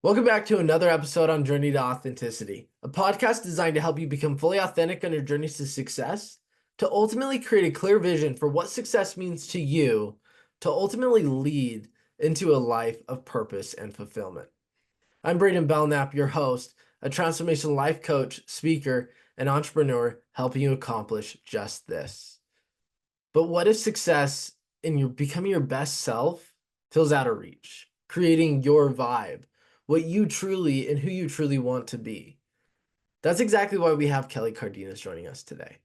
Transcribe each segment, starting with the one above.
Welcome back to another episode on Journey to Authenticity, a podcast designed to help you become fully authentic on your journeys to success, to ultimately create a clear vision for what success means to you, to ultimately lead into a life of purpose and fulfillment. I'm Braiden Belnap, your host, a transformational life coach, speaker, and entrepreneur helping you accomplish just this. But what if success in your becoming your best self feels out of reach, creating your vibe, what you truly and who you truly want to be? That's exactly why we have Kelly Cardenas joining us today.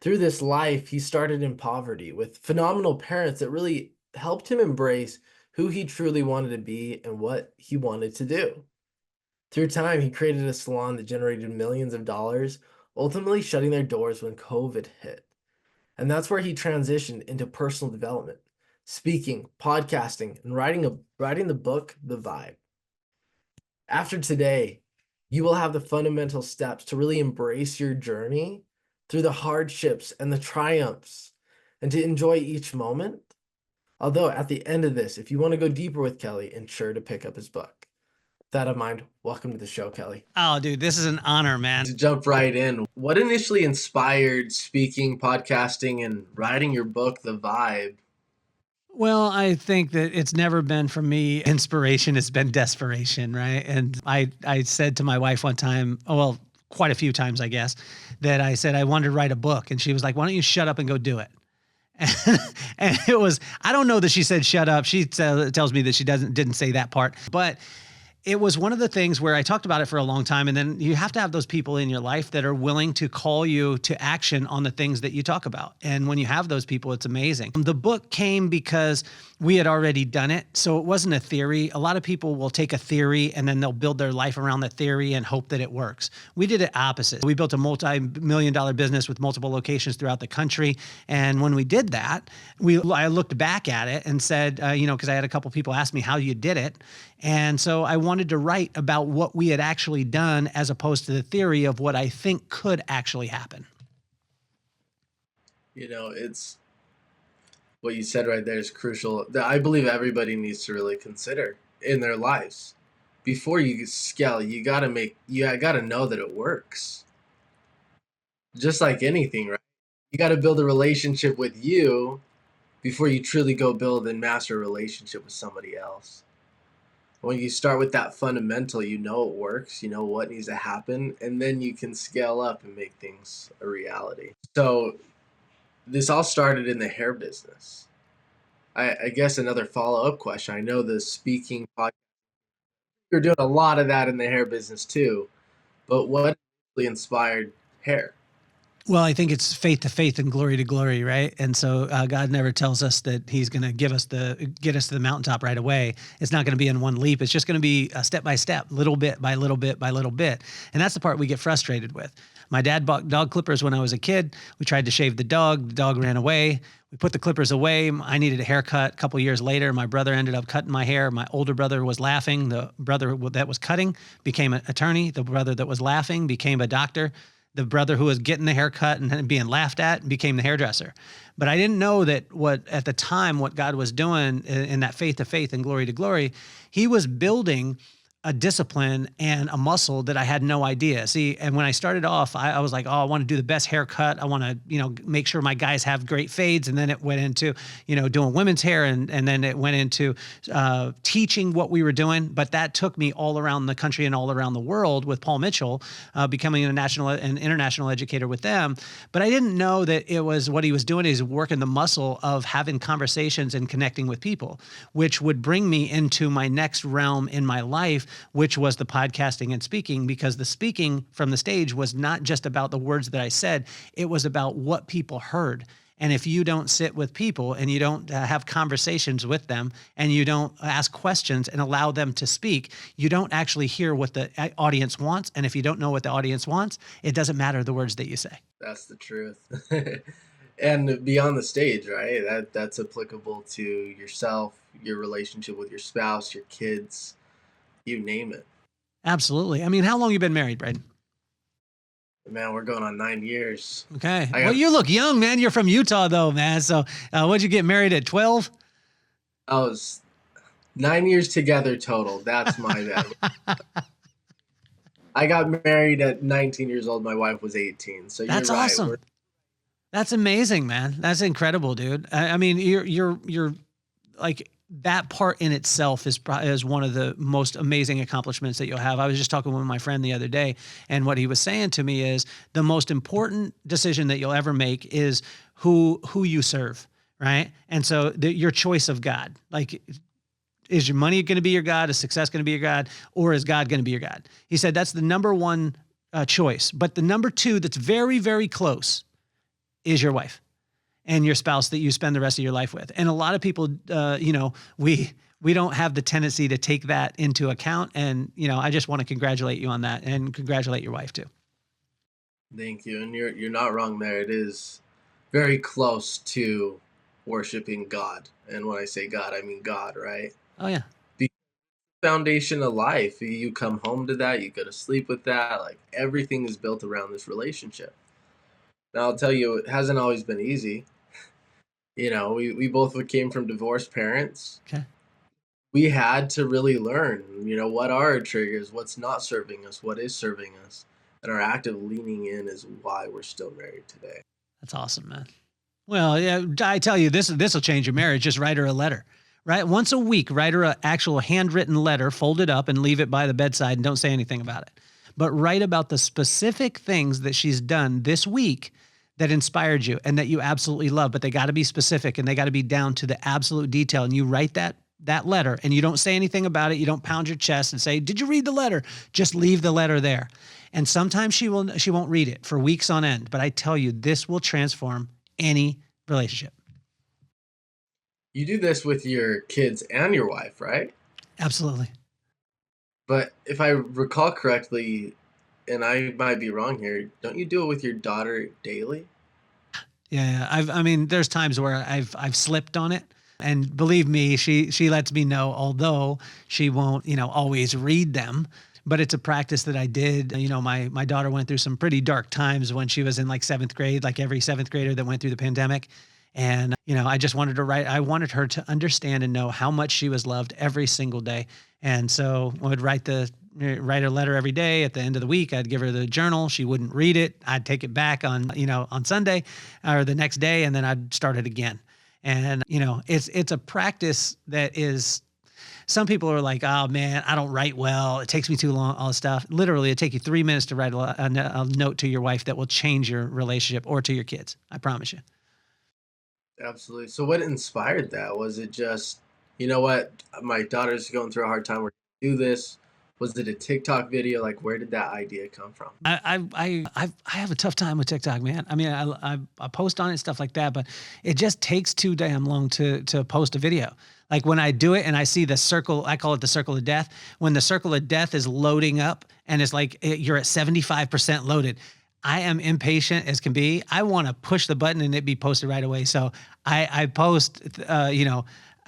Through this life, he started in poverty with phenomenal parents that really helped him embrace who he truly wanted to be and what he wanted to do. Through time, he created a salon that generated millions of dollars, ultimately shutting their doors when COVID hit. And that's where he transitioned into personal development, speaking, podcasting, and writing the book, The Vibe. After today, you will have the fundamental steps to really embrace your journey through the hardships and the triumphs and to enjoy each moment. Although at the end of this, if you want to go deeper with Kelly, ensure to pick up his book. With that in mind, welcome to the show, Kelly. Oh, dude, this is an honor, man. To jump right in, what initially inspired speaking, podcasting, and writing your book, The Vibe? Well, I think that it's never been for me inspiration, it's been desperation, right? And I said to my wife one time, quite a few times, I guess, that I said I wanted to write a book. And she was like, why don't you shut up and go do it? And it was, I don't know that she said shut up. She tells me that she didn't say that part. But it was one of the things where I talked about it for a long time. And then you have to have those people in your life that are willing to call you to action on the things that you talk about. And when you have those people, it's amazing. The book came because we had already done it. So it wasn't a theory. A lot of people will take a theory and then they'll build their life around the theory and hope that it works. We did it opposite. We built a multi-million-dollar business with multiple locations throughout the country. And when we did that, I looked back at it and said, because I had a couple people ask me how you did it. And so I wanted to write about what we had actually done as opposed to the theory of what I think could actually happen. It's what you said right there is crucial that I believe everybody needs to really consider in their lives. Before you scale, you gotta know that it works. Just like anything, right? You gotta build a relationship with you before you truly go build and master a relationship with somebody else. When you start with that fundamental, you know it works, you know what needs to happen, and then you can scale up and make things a reality. So this all started in the hair business. I guess another follow-up question. I know the speaking podcast, you're doing a lot of that in the hair business too, but what really inspired hair? Well, I think it's faith to faith and glory to glory, right? And so God never tells us that he's going to get us to the mountaintop right away. It's not going to be in one leap. It's just going to be step by step, little bit by little bit by little bit. And that's the part we get frustrated with. My dad bought dog clippers when I was a kid. We tried to shave the dog ran away. We put the clippers away. I needed a haircut. A couple years later, my brother ended up cutting my hair. My older brother was laughing. The brother that was cutting became an attorney. The brother that was laughing became a doctor. The brother who was getting the haircut and being laughed at became the hairdresser. But I didn't know that what God was doing in that faith to faith and glory to glory, he was building a discipline and a muscle that I had no idea. See, and when I started off, I was like, I want to do the best haircut. I want to, make sure my guys have great fades. And then it went into, doing women's hair. And then it went into teaching what we were doing. But that took me all around the country and all around the world with Paul Mitchell, becoming a national and international educator with them. But I didn't know that it was what he was doing is working the muscle of having conversations and connecting with people, which would bring me into my next realm in my life, which was the podcasting and speaking, because the speaking from the stage was not just about the words that I said, it was about what people heard. And if you don't sit with people and you don't have conversations with them and you don't ask questions and allow them to speak, you don't actually hear what the audience wants. And if you don't know what the audience wants, it doesn't matter the words that you say. That's the truth. And beyond the stage, right? That's applicable to yourself, your relationship with your spouse, your kids, you name it. Absolutely. I mean, how long have you been married, Braiden? Man, we're going on 9 years. Okay. Well, you look young, man. You're from Utah, though, man. So what'd you get married at 12? I was 9 years together total. That's my bad. I got married at 19 years old. My wife was 18. So you're That's right. awesome. That's amazing, man. That's incredible, dude. I mean, you're like that part in itself is one of the most amazing accomplishments that you'll have. I was just talking with my friend the other day, and what he was saying to me is the most important decision that you'll ever make is who you serve, right? And so your choice of God, like, is your money going to be your God? Is success going to be your God? Or is God going to be your God? He said that's the number one choice. But the number two that's very, very close is your wife and your spouse that you spend the rest of your life with. And a lot of people, we don't have the tendency to take that into account. And, I just want to congratulate you on that and congratulate your wife too. Thank you. And you're not wrong there. It is very close to worshiping God. And when I say God, I mean God, right? Oh yeah. The foundation of life. You come home to that, you go to sleep with that. Like everything is built around this relationship. Now I'll tell you, it hasn't always been easy. We both came from divorced parents. Okay. We had to really learn, what are our triggers, what's not serving us, what is serving us. And our active leaning in is why we're still married today. That's awesome, man. Well, yeah, I tell you, this will change your marriage. Just write her a letter, right? Once a week, write her an actual handwritten letter, fold it up and leave it by the bedside and don't say anything about it. But write about the specific things that she's done this week that inspired you and that you absolutely love, but they got to be specific and they got to be down to the absolute detail. And you write that letter and you don't say anything about it. You don't pound your chest and say, "Did you read the letter?" Just leave the letter there. And sometimes she won't read it for weeks on end, but I tell you, this will transform any relationship. You do this with your kids and your wife, right? Absolutely. But if I recall correctly, and I might be wrong here, don't you do it with your daughter daily? Yeah. I mean, there's times where I've slipped on it. And believe me, she lets me know, although she won't, always read them. But it's a practice that I did. My daughter went through some pretty dark times when she was in like seventh grade, like every seventh grader that went through the pandemic. And, I just wanted to I wanted her to understand and know how much she was loved every single day. And so I would write a letter every day. At the end of the week, I'd give her the journal. She wouldn't read it. I'd take it back on Sunday or the next day, and then I'd start it again. And, it's a practice that is, some people are like, "Oh man, I don't write well. It takes me too long," all this stuff. Literally, it takes you 3 minutes to write a note to your wife that will change your relationship or to your kids. I promise you. Absolutely. So what inspired that? Was it just, you know what, my daughter's going through a hard time, we're gonna do this? Was it a TikTok video? Like, where did that idea come from? I have a tough time with TikTok, man. I mean, I post on it, stuff like that, but it just takes too damn long to post a video. Like when I do it and I see the circle, I call it the circle of death. When the circle of death is loading up and it's like you're at 75% loaded, I am impatient as can be. I want to push the button and it be posted right away. So I post,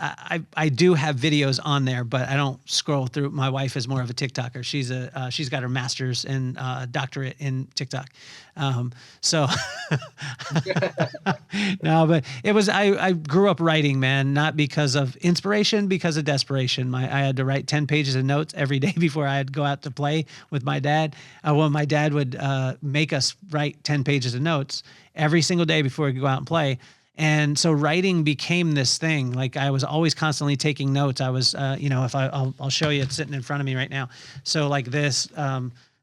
I do have videos on there, but I don't scroll through. My wife is more of a TikToker. She's got her master's and doctorate in TikTok. So no, but it was, I grew up writing, man, not because of inspiration, because of desperation. I had to write 10 pages of notes every day before I'd go out to play with my dad. Well, my dad would make us write 10 pages of notes every single day before we could go out and play. And so writing became this thing. Like I was always constantly taking notes. I was, if I'll show you, it's sitting in front of me right now. So like this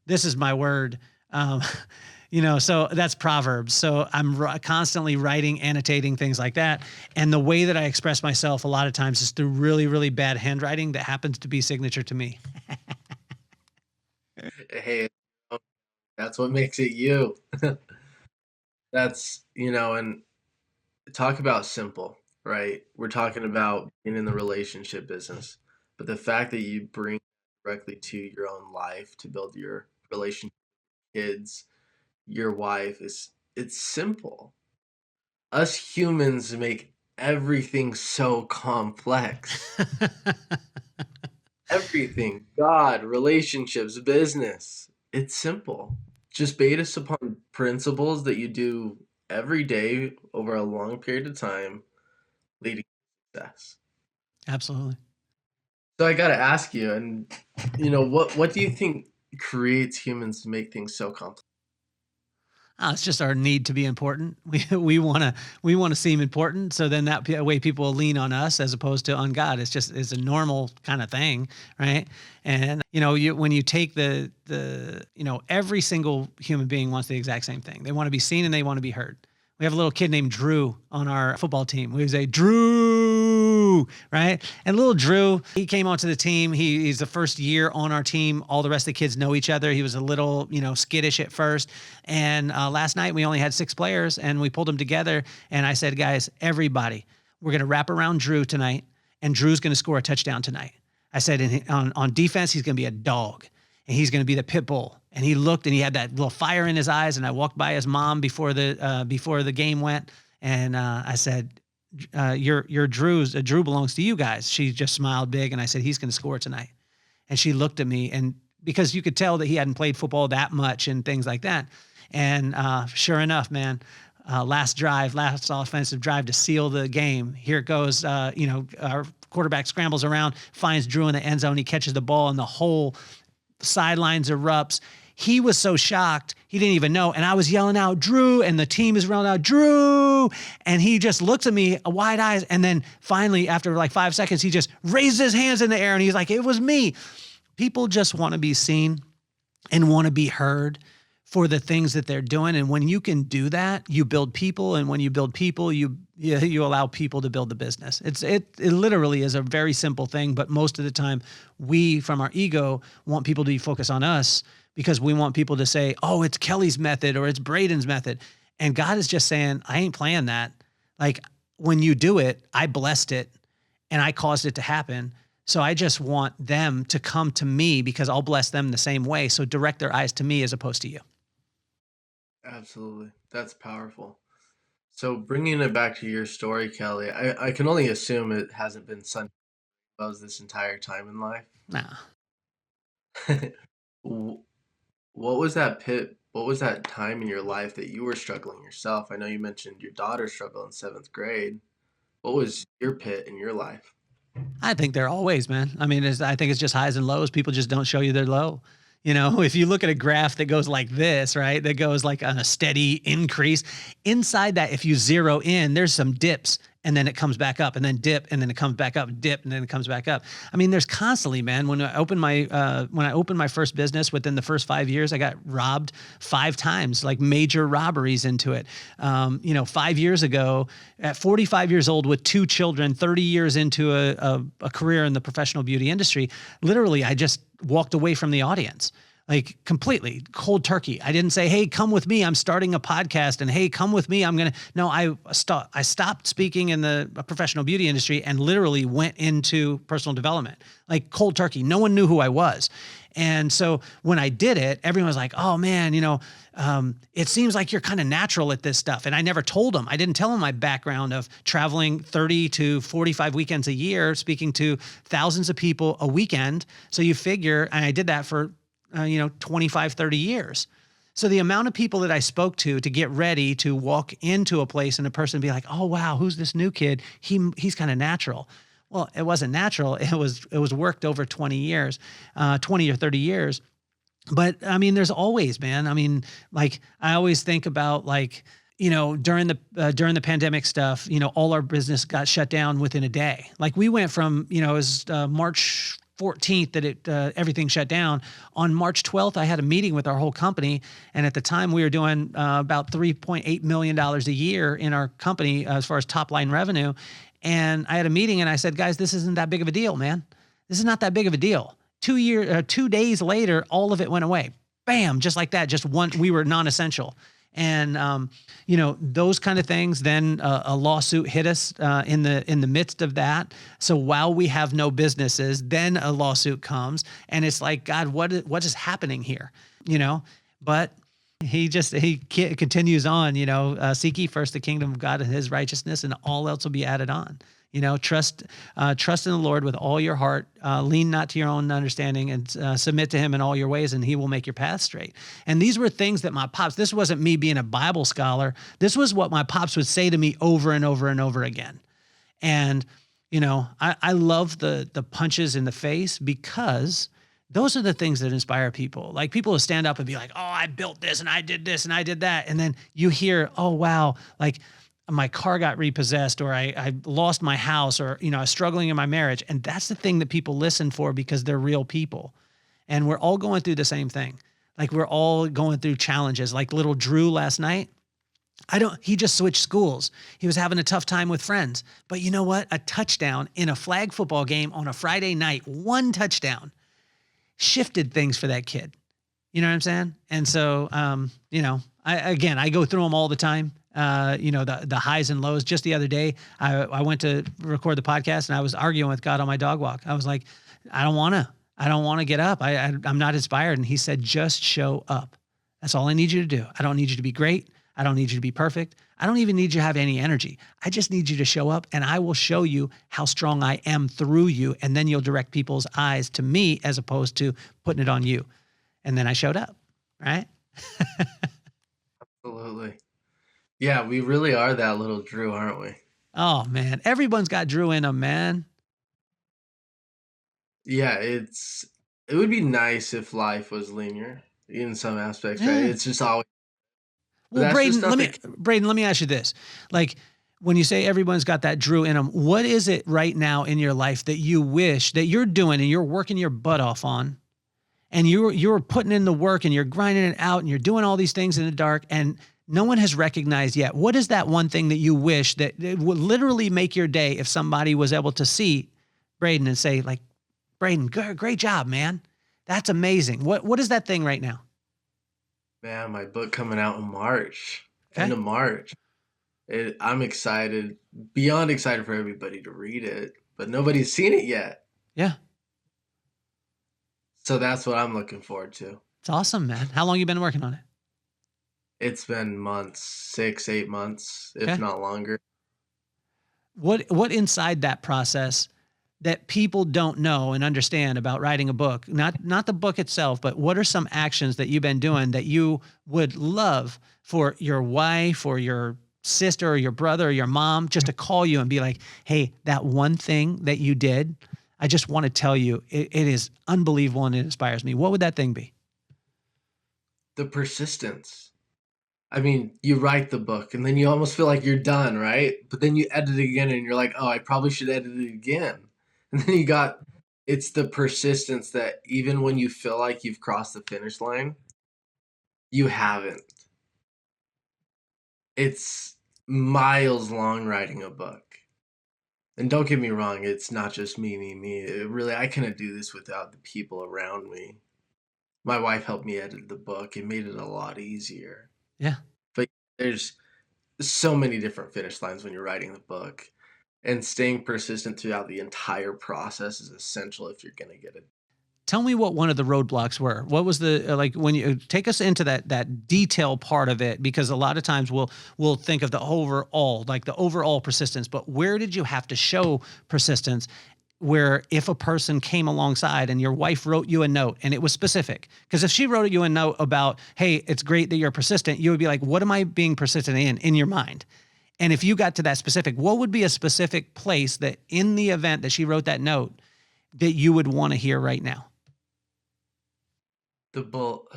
is my word. So that's Proverbs. So I'm constantly writing, annotating things like that. And the way that I express myself a lot of times is through really, really bad handwriting that happens to be signature to me. Hey, that's what makes it you. That's, and talk about simple, right? We're talking about being in the relationship business, but the fact that you bring directly to your own life to build your relationship with kids, your wife, it's simple. Us humans make everything so complex. Everything, God, relationships, business. It's simple. Just based upon principles that you do every day over a long period of time, leading to success. Absolutely. So I got to ask you, and what do you think creates humans to make things so complex? It's just our need to be important. We want to seem important, so then that way people will lean on us as opposed to on God. It's a normal kind of thing, right? And when you take every single human being wants the exact same thing. They want to be seen and they want to be heard. We have a little kid named Drew on our football team. We say Drew, right? And little Drew, he came onto the team. He's the first year on our team. All the rest of the kids know each other. He was a little, skittish at first. And last night we only had 6 players, and we pulled them together. And I said, guys, everybody, we're going to wrap around Drew tonight, and Drew's going to score a touchdown tonight. I said, on defense, he's going to be a dog, and he's going to be the pit bull. And he looked, and he had that little fire in his eyes. And I walked by his mom before the game went, and I said, "You're Drew's. Drew belongs to you guys." She just smiled big, and I said, "He's going to score tonight." And she looked at me, and because you could tell that he hadn't played football that much and things like that. And sure enough, man, last offensive drive to seal the game. Here it goes. Our quarterback scrambles around, finds Drew in the end zone. He catches the ball, and the whole sidelines erupts. He was so shocked, he didn't even know. And I was yelling out, Drew, and the team is yelling out, Drew. And he just looks at me, wide eyes. And then finally, after like 5 seconds, he just raises his hands in the air and he's like, it was me. People just want to be seen and want to be heard for the things that they're doing. And when you can do that, you build people. And when you build people, you allow people to build the business. It literally is a very simple thing. But most of the time, we, from our ego, want people to be focused on us because we want people to say, oh, it's Kelly's method or it's Braiden's method. And God is just saying, I ain't playing that. Like when you do it, I blessed it and I caused it to happen. So I just want them to come to me because I'll bless them the same way. So direct their eyes to me as opposed to you. Absolutely. That's powerful. So bringing it back to your story, Kelly, I can only assume it hasn't been sunny this entire time in life. Nah. Wh- What was that pit? What was that time in your life that you were struggling yourself? I know you mentioned your daughter struggled in 7th grade. What was your pit in your life? I think they're always, man. I mean, I think it's just highs and lows. People just don't show you their low. If you look at a graph that goes like this, right, that goes like on a steady increase, inside that, if you zero in, there's some dips and then it comes back up and then dip and then it comes back up, dip and then it comes back up. I mean, there's constantly, man. When I opened my first business, within the first 5 years, I got robbed 5 times, like major robberies into it. 5 years ago, at 45 years old with 2 children, 30 years into a career in the professional beauty industry, literally, I just walked away from the audience. Like completely cold turkey. I didn't say, hey, come with me. I'm starting a podcast and hey, come with me. No, I stopped speaking in the professional beauty industry and literally went into personal development, like cold turkey. No one knew who I was. And so when I did it, everyone was like, oh man, it seems like you're kind of natural at this stuff. And I never told them. I didn't tell them my background of traveling 30 to 45 weekends a year, speaking to thousands of people a weekend. So you figure, and I did that for 25, 30 years. So the amount of people that I spoke to get ready to walk into a place and a person be like, oh, wow, who's this new kid? He's kind of natural. Well, it wasn't natural. It was worked over 20 or 30 years. But I mean, there's always, man. I mean, like I always think about like, during the pandemic stuff, all our business got shut down within a day. Like we went from, it was March 14th that everything shut down. On March 12th, I had a meeting with our whole company. And at the time we were doing about $3.8 million a year in our company as far as top line revenue. And I had a meeting and I said, guys, this isn't that big of a deal, man. This is not that big of a deal. 2 days later, all of it went away. Bam, just like that. We were non-essential. And, those kind of things, then a lawsuit hit us in the midst of that. So while we have no businesses, then a lawsuit comes and it's like, God, what is happening here? But he continues on, seek ye first the kingdom of God and his righteousness and all else will be added on. Trust in the Lord with all your heart, lean not to your own understanding and submit to him in all your ways and he will make your path straight. And these were things that my pops, this wasn't me being a Bible scholar. This was what my pops would say to me over and over and over again. And I love the punches in the face because those are the things that inspire people. Like people who stand up and be like, "Oh, I built this and I did this and I did that," and then you hear, "Oh, wow, like my car got repossessed, or I lost my house, or I was struggling in my marriage," and that's the thing that people listen for because they're real people, and we're all going through the same thing. Like we're all going through challenges. Like little Drew last night, he just switched schools. He was having a tough time with friends. But you know what? A touchdown in a flag football game on a Friday night, one touchdown shifted things for that kid. You know what I'm saying? And so, I go through them all the time. The highs and lows. Just the other day, I went to record the podcast and I was arguing with God on my dog walk. I was like, I don't want to get up. I'm not inspired. And he said, just show up. That's all I need you to do. I don't need you to be great. I don't need you to be perfect. I don't even need you to have any energy. I just need you to show up and I will show you how strong I am through you. And then you'll direct people's eyes to me as opposed to putting it on you. And then I showed up, right? Absolutely. Yeah, we really are that little Drew, aren't we? Oh man, everyone's got Drew in them, man. Yeah, it would be nice if life was linear in some aspects, right? Yeah. It's just always, but Well, that's just not Braiden, let me ask you this. Like when you say everyone's got that Drew in them, what is it right now in your life that you wish that you're doing and you're working your butt off on, and you're putting in the work and you're grinding it out and you're doing all these things in the dark and no one has recognized yet? What is that one thing that you wish that it would literally make your day if somebody was able to see Braiden and say like, Braiden, great job, man. That's amazing. What is that thing right now? Man, my book coming out in March, end Okay. of March. I'm excited, beyond excited for everybody to read it, but nobody's seen it yet. Yeah. So that's what I'm looking forward to. It's awesome, man. How long you been working on it? It's been months, 6, 8 months, if Okay. not longer. What inside that process that people don't know and understand about writing a book? Not the book itself, but what are some actions that you've been doing that you would love for your wife or your sister or your brother or your mom just to call you and be like, "Hey, that one thing that you did, I just want to tell you, it is unbelievable and it inspires me." What would that thing be? The persistence. I mean, you write the book and then you almost feel like you're done, right? But then you edit it again and you're like, oh, I probably should edit it again. And then it's the persistence that even when you feel like you've crossed the finish line, you haven't. It's miles long writing a book. And don't get me wrong, it's not just me. I couldn't do this without the people around me. My wife helped me edit the book. It made it a lot easier. Yeah. But there's so many different finish lines when you're writing the book, and staying persistent throughout the entire process is essential if you're going to get it. Tell me what one of the roadblocks were. What was the like when you take us into that detail part of it? Because a lot of times we'll think of the overall persistence, but where did you have to show persistence? Where if a person came alongside and your wife wrote you a note and it was specific, because if she wrote you a note about, "Hey, it's great that you're persistent," you would be like, "What am I being persistent in your mind?" And if you got to that specific, what would be a specific place that in the event that she wrote that note that you would want to hear right now? The bull.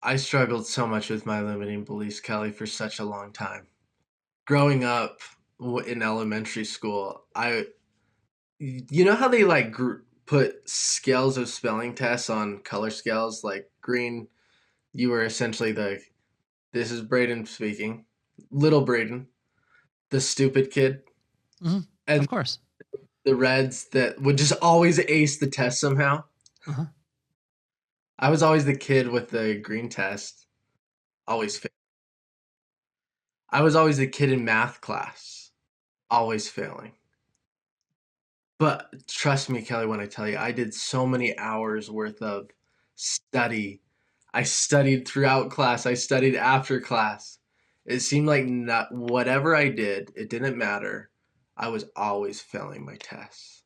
I struggled so much with my limiting beliefs, Kelly, for such a long time. Growing up in elementary school, you know how they like put scales of spelling tests on color scales, like green, you were essentially this is Braiden speaking, little Braiden, the stupid kid, Hmm. and Of course. the reds that would just always ace the test somehow. Uh-huh. I was always the kid with the green test, always I was always the kid in math class, always failing. But trust me, Kelly, when I tell you, I did so many hours worth of study. I studied throughout class. I studied after class. It seemed like not whatever I did, it didn't matter. I was always failing my tests.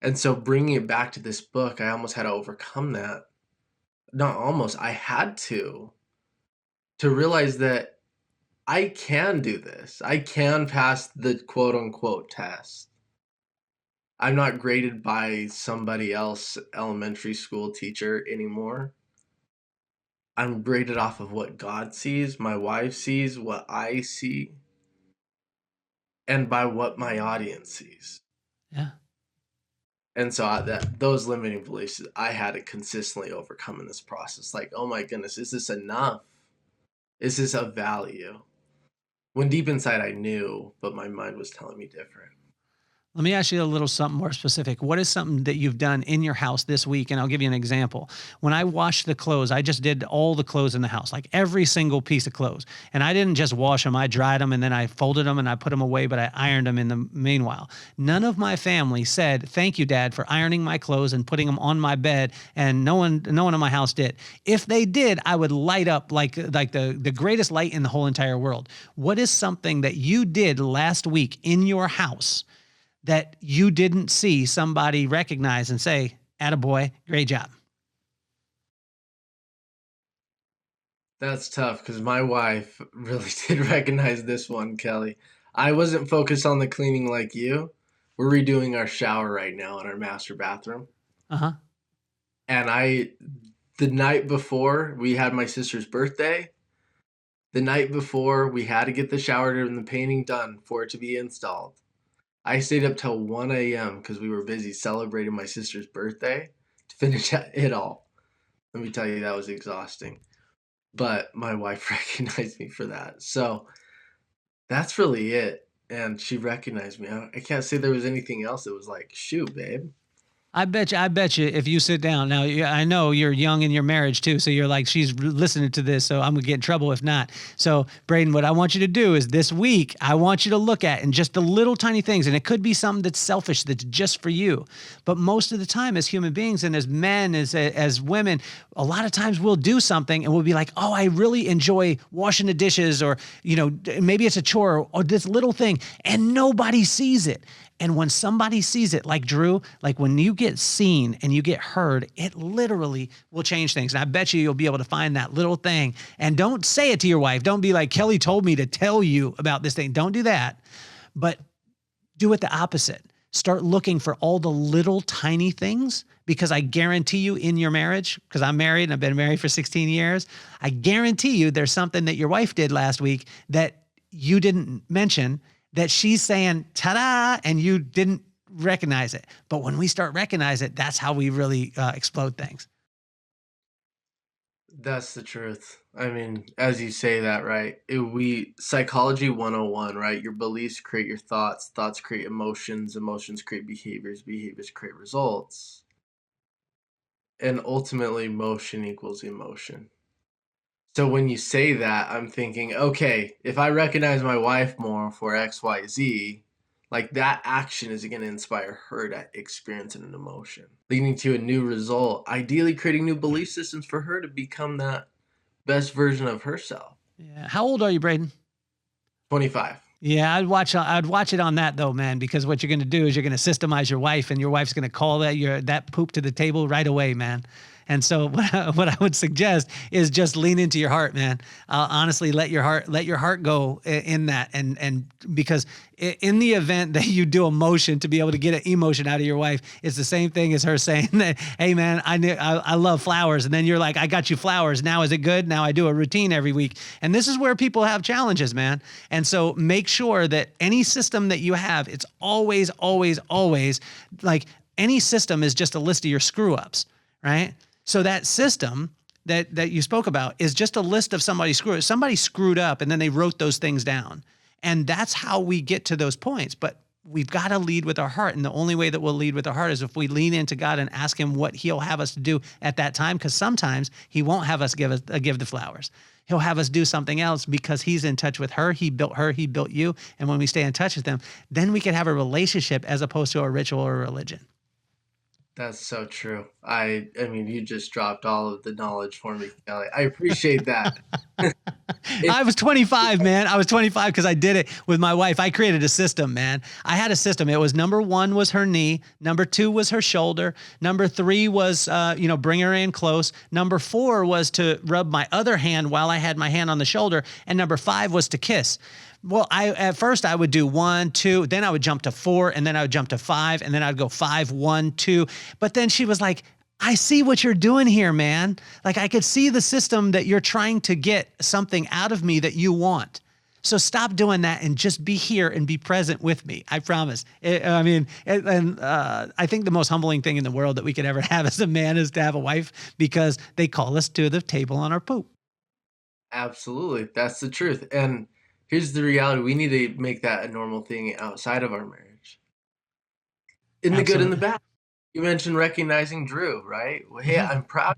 And so bringing it back to this book, I almost had to overcome that. Not almost, I had to realize that I can do this. I can pass the quote unquote test. I'm not graded by somebody else elementary school teacher anymore. I'm graded off of what God sees, my wife sees, what I see, and by what my audience sees. Yeah. And so those limiting beliefs I had to consistently overcome in this process. Like, oh my goodness, is this enough? Is this of value? When deep inside I knew, but my mind was telling me different. Let me ask you a little something more specific. What is something that you've done in your house this week? And I'll give you an example. When I washed the clothes, I just did all the clothes in the house, like every single piece of clothes. And I didn't just wash them. I dried them and then I folded them and I put them away, but I ironed them in the meanwhile. None of my family said, thank you, Dad, for ironing my clothes and putting them on my bed. And no one in my house did. If they did, I would light up like the greatest light in the whole entire world. What is something that you did last week in your house that you didn't see somebody recognize and say, attaboy, great job? That's tough because my wife really did recognize this one, Kelly. I wasn't focused on the cleaning like you. We're redoing our shower right now in our master bathroom. Uh-huh. And the night before we had my sister's birthday, the night before we had to get the shower and the painting done for it to be installed. I stayed up till 1 a.m. because we were busy celebrating my sister's birthday to finish it all. Let me tell you, that was exhausting. But my wife recognized me for that. So that's really it. And she recognized me. I can't say there was anything else that was like, shoot, babe. I bet you if you sit down now, I know you're young in your marriage too. So you're like, she's listening to this. So I'm gonna get in trouble if not. So Braiden, what I want you to do is this week, I want you to look at and just the little tiny things. And it could be something that's selfish, that's just for you. But most of the time as human beings and as men, as women, a lot of times we'll do something and we'll be like, oh, I really enjoy washing the dishes, or, maybe it's a chore or this little thing, and nobody sees it. And when somebody sees it, like Drew, like when you get seen and you get heard, it literally will change things. And I bet you'll be able to find that little thing. And don't say it to your wife. Don't be like, Kelly told me to tell you about this thing. Don't do that. But do it the opposite. Start looking for all the little tiny things, because I guarantee you in your marriage, because I'm married and I've been married for 16 years, I guarantee you there's something that your wife did last week that you didn't mention, that she's saying, ta-da, and you didn't recognize it. But when we start recognizing it, that's how we really explode things. That's the truth. I mean, as you say that, right? Psychology 101, right? Your beliefs create your thoughts, thoughts create emotions, emotions create behaviors, behaviors create results. And ultimately, motion equals emotion. So when you say that, I'm thinking, okay, if I recognize my wife more for XYZ, like that action is going to inspire her to experience an emotion, leading to a new result, ideally creating new belief systems for her to become that best version of herself. Yeah. How old are you, Braiden? 25. Yeah, I'd watch it on that though, man, because what you're going to do is you're going to systemize your wife, and your wife's going to call that poop to the table right away, man. And so what I would suggest is just lean into your heart, man. Honestly, let your heart go in that. And because in the event that you do a motion to be able to get an emotion out of your wife, it's the same thing as her saying that, hey man, I love flowers. And then you're like, I got you flowers. Now is it good? Now I do a routine every week. And this is where people have challenges, man. And so make sure that any system that you have, it's always, always, always like any system is just a list of your screw ups, right? So that system that you spoke about is just a list of somebody screwed up, and then they wrote those things down. And that's how we get to those points. But we've got to lead with our heart. And the only way that we'll lead with our heart is if we lean into God and ask him what he'll have us to do at that time. Because sometimes he won't have us give the flowers. He'll have us do something else because he's in touch with her. He built you. And when we stay in touch with them, then we can have a relationship as opposed to a ritual or a religion. That's so true. I mean, you just dropped all of the knowledge for me, Kelly. I appreciate that. I was 25, man. I was 25 because I did it with my wife. I created a system, man. I had a system. It was number 1 was her knee. Number 2 was her shoulder. Number 3 was, bring her in close. Number 4 was to rub my other hand while I had my hand on the shoulder. And number 5 was to kiss. Well, at first I would do 1, 2, then I would jump to 4, and then I would jump to 5, and then I'd go 5, 1, 2. But then she was like, I see what you're doing here, man. Like I could see the system that you're trying to get something out of me that you want. So stop doing that and just be here and be present with me. I promise. I think the most humbling thing in the world that we could ever have as a man is to have a wife, because they call us to the table on our poop. Absolutely. That's the truth. And here's the reality. We need to make that a normal thing outside of our marriage. In the good and the Absolutely. bad. You mentioned recognizing Drew, right? Well, hey, Mhm. I'm proud.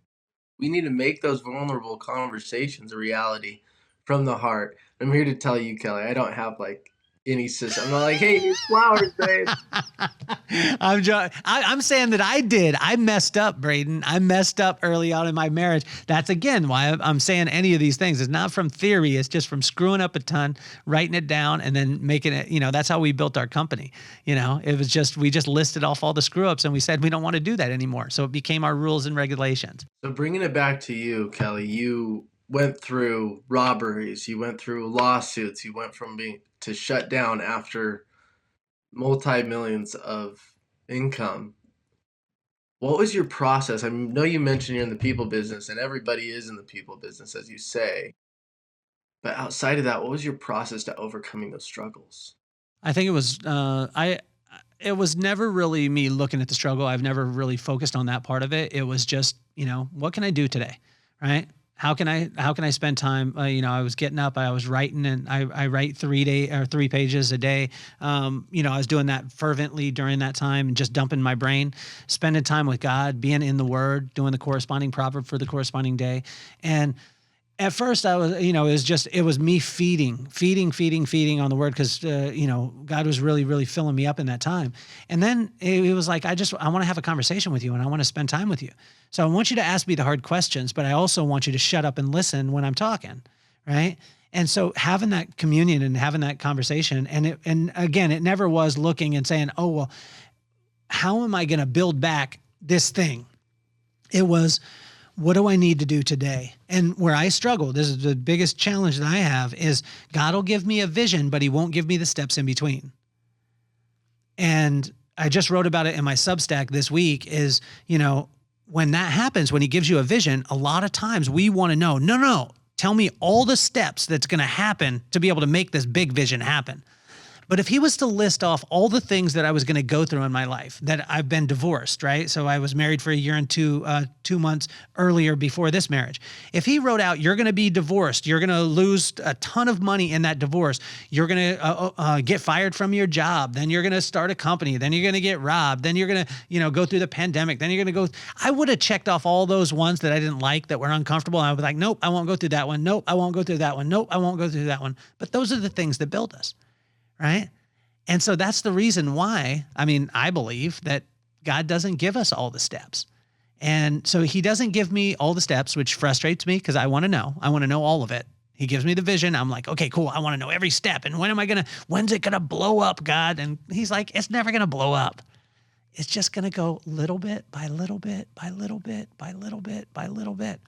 We need to make those vulnerable conversations a reality from the heart. I'm here to tell you, Kelly, I don't have like any system. I'm not like, hey, here's flowers, babe. I'm saying that I did. I messed up, Braiden. I messed up early on in my marriage. That's again why I'm saying any of these things. It's not from theory. It's just from screwing up a ton, writing it down, and then making it. That's how we built our company. It was just we just listed off all the screw ups, and we said we don't want to do that anymore. So it became our rules and regulations. So bringing it back to you, Kelly, you went through robberies, you went through lawsuits, you went from being to shut down after multi-millions of income. What was your process? I know you mentioned you're in the people business, and everybody is in the people business, as you say. But outside of that, what was your process to overcoming those struggles? I think it was I. It was never really me looking at the struggle. I've never really focused on that part of it. It was just, what can I do today, right? How can I spend time? I was getting up, I was writing, and I write 3 pages a day. I was doing that fervently during that time and just dumping my brain, spending time with God, being in the Word, doing the corresponding proverb for the corresponding day, and at first I was, it was me feeding on the word, because, God was really, really filling me up in that time. And then it was like, I want to have a conversation with you and I want to spend time with you. So I want you to ask me the hard questions, but I also want you to shut up and listen when I'm talking. Right. And so having that communion and having that conversation, and again, it never was looking and saying, oh, well, how am I going to build back this thing? It was, what do I need to do today? And where I struggle, this is the biggest challenge that I have, is God will give me a vision, but he won't give me the steps in between. And I just wrote about it in my Substack this week is, when that happens, when he gives you a vision, a lot of times we want to know, no, tell me all the steps that's going to happen to be able to make this big vision happen. But if he was to list off all the things that I was going to go through in my life, that I've been divorced, right? So I was married for a year and 2 months earlier before this marriage. If he wrote out, you're going to be divorced, you're going to lose a ton of money in that divorce, you're going to get fired from your job, then you're going to start a company, then you're going to get robbed, then you're going to, go through the pandemic, then you're going to go, I would have checked off all those ones that I didn't like, that were uncomfortable. And I was like, nope, I won't go through that one. Nope, I won't go through that one. Nope, I won't go through that one. But those are the things that build us. Right. And so that's the reason why, I believe that God doesn't give us all the steps. And so he doesn't give me all the steps, which frustrates me because I want to know. I want to know all of it. He gives me the vision. I'm like, okay, cool. I want to know every step. And when's it going to blow up, God? And he's like, it's never going to blow up. It's just going to go little bit by little bit by little bit by little bit by little bit.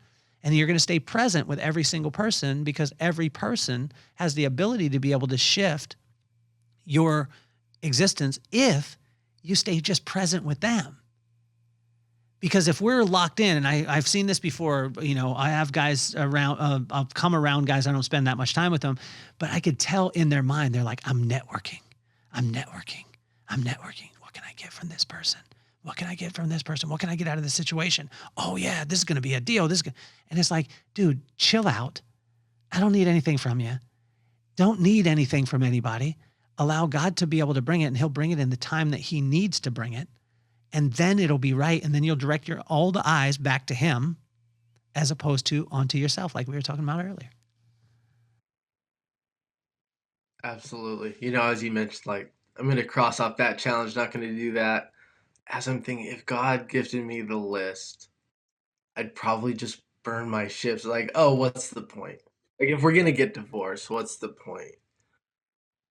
And you're going to stay present with every single person, because every person has the ability to be able to shift your existence if you stay just present with them. Because if we're locked in, and I've seen this before, I have guys around, I'll come around guys, I don't spend that much time with them, but I could tell in their mind, they're like, I'm networking. What can I get from this person? What can I get from this person? What can I get out of this situation? Oh yeah, this is going to be a deal. And it's like, dude, chill out. I don't need anything from you. Don't need anything from anybody. Allow God to be able to bring it, and he'll bring it in the time that he needs to bring it. And then it'll be right. And then you'll direct all the eyes back to him, as opposed to onto yourself, like we were talking about earlier. Absolutely. As you mentioned, like, I'm going to cross off that challenge, not going to do that. As I'm thinking, if God gifted me the list, I'd probably just burn my ships. Like, oh, what's the point? Like, if we're going to get divorced, what's the point?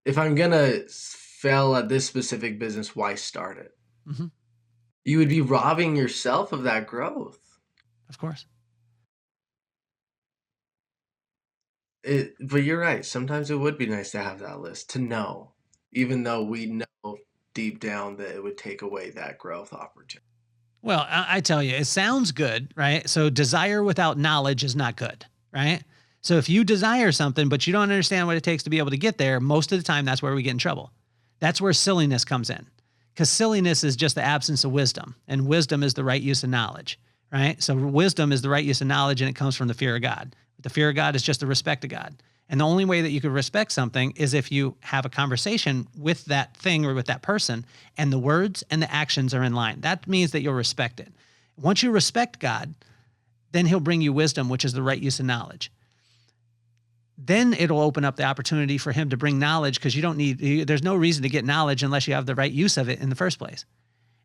If I'm going to fail at this specific business, why start it? Mm-hmm. You would be robbing yourself of that growth. Of course. But you're right. Sometimes it would be nice to have that list to know, even though we know deep down that it would take away that growth opportunity. Well, I tell you, it sounds good, right? So desire without knowledge is not good, right? So if you desire something, but you don't understand what it takes to be able to get there, most of the time that's where we get in trouble. That's where silliness comes in. Because silliness is just the absence of wisdom, and wisdom is the right use of knowledge, right? So wisdom is the right use of knowledge, and it comes from the fear of God. The fear of God is just the respect of God. And the only way that you could respect something is if you have a conversation with that thing or with that person, and the words and the actions are in line. That means that you'll respect it. Once you respect God, then he'll bring you wisdom, which is the right use of knowledge. Then it'll open up the opportunity for him to bring knowledge, because there's no reason to get knowledge unless you have the right use of it in the first place.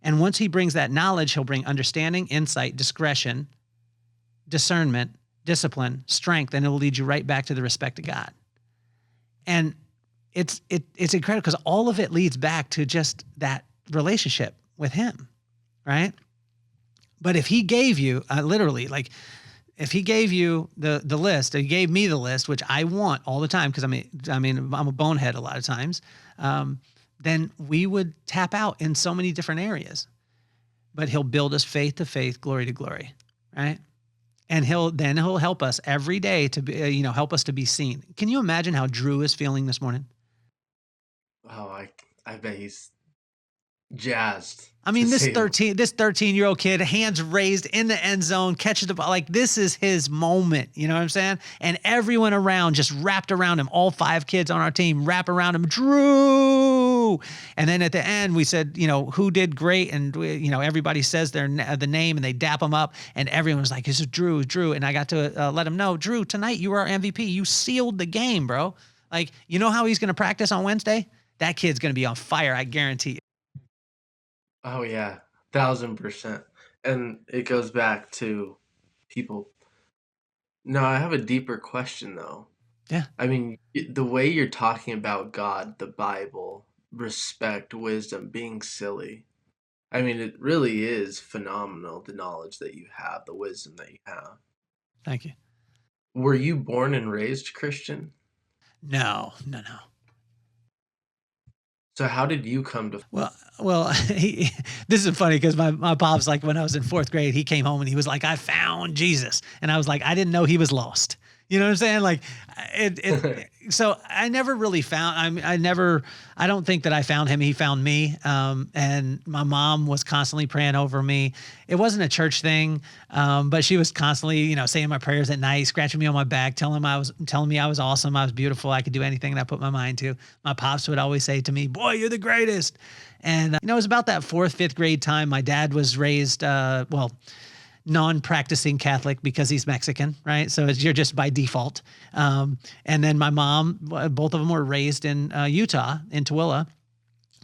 And once he brings that knowledge, he'll bring understanding, insight, discretion, discernment, discipline, strength, and it will lead you right back to the respect of God. And it's incredible, because all of it leads back to just that relationship with him, right? But if he gave you literally, like, if he gave you the list, he gave me the list, which I want all the time, because I'm a bonehead a lot of times, then we would tap out in so many different areas. But he'll build us faith to faith, glory to glory, right? And he'll help us every day to be, help us to be seen. Can you imagine how Drew is feeling this morning? Oh, I bet he's jazzed. I mean, this 13-year-old kid, hands raised in the end zone, catches the ball. Like, this is his moment. You know what I'm saying? And everyone around just wrapped around him. All 5 kids on our team wrap around him. Drew. And then at the end, we said, who did great? And, everybody says the name, and they dap him up. And everyone was like, this is Drew, Drew. And I got to let him know, Drew, tonight you were our MVP. You sealed the game, bro. Like, you know how he's going to practice on Wednesday? That kid's going to be on fire, I guarantee you. Oh yeah, 1000%. And it goes back to people. No, I have a deeper question though. Yeah. I mean, the way you're talking about God, the Bible, respect, wisdom, being silly. I mean, it really is phenomenal, the knowledge that you have, the wisdom that you have. Thank you. Were you born and raised Christian? No. So how did you come to? Well, this is funny, because my pop's like, when I was in 4th grade, he came home and he was like, I found Jesus. And I was like, I didn't know he was lost. You know what I'm saying? Like, so I never really found, I don't think that I found him. He found me. And my mom was constantly praying over me. It wasn't a church thing. But she was constantly, saying my prayers at night, scratching me on my back, telling me I was awesome. I was beautiful. I could do anything that I put my mind to. My pops would always say to me, boy, you're the greatest. And, it was about that 4th, 5th grade time. My dad was raised, non-practicing Catholic, because he's Mexican, right? So you're just by default. And then my mom, both of them were raised in Utah, in Tooele.